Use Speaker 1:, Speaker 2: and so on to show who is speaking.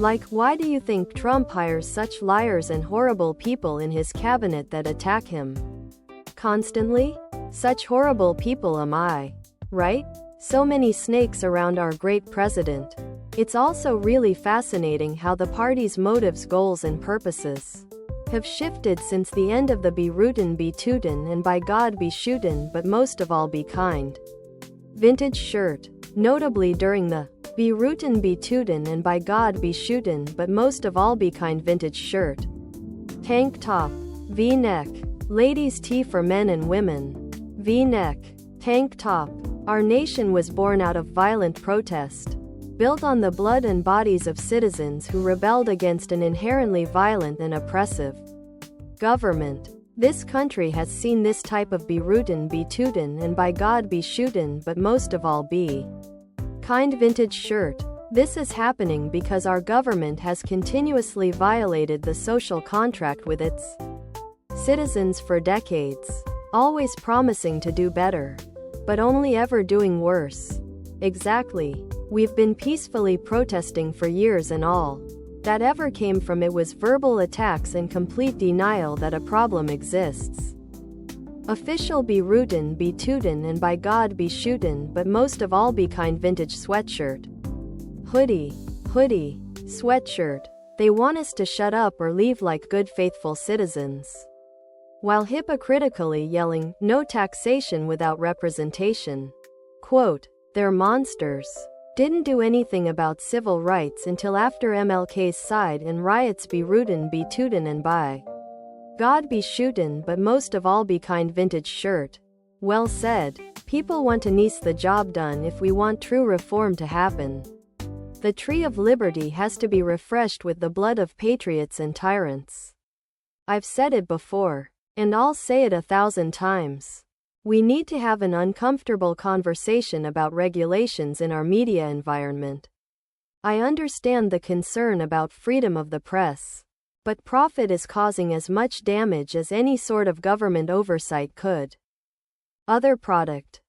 Speaker 1: Like, why do you think Trump hires such liars and horrible people in his cabinet that attack him constantly? Such horrible people am I, right? So many snakes around our great president. It's also really fascinating how the party's motives, goals and purposes have shifted since the end of the be Rootin be Tootin and by God be Shootin, but most of all be kind vintage shirt. Notably during the be Rootin be Tootin and by God be Shootin, but most of all be kind vintage shirt, tank top, V-neck, ladies tee for men and women, V-neck, tank top. Our nation was born out of violent protest, built on the blood and bodies of citizens who rebelled against an inherently violent and oppressive government. This country has seen this type of be Rootin be Tootin and by God be Shootin, but most of all be kind vintage shirt. This is happening because our government has continuously violated the social contract with its citizens for decades, always promising to do better, but only ever doing worse. Exactly. We've been peacefully protesting for years and all that ever came from it was verbal attacks and complete denial that a problem exists. Official be Rootin be Tootin and by God be Shootin, but most of all be kind vintage sweatshirt, hoodie, sweatshirt. They want us to shut up or leave like good faithful citizens, while hypocritically yelling, no taxation without representation. Quote, they're monsters. Didn't do anything about civil rights until after MLK's side and riots be Rootin be Tootin and by God be Shootin, but most of all be kind vintage shirt. Well said. People want to niece the job done if we want true reform to happen. The tree of liberty has to be refreshed with the blood of patriots and tyrants. I've said it before, and I'll say it 1,000 times. We need to have an uncomfortable conversation about regulations in our media environment. I understand the concern about freedom of the press, but profit is causing as much damage as any sort of government oversight could. Other product.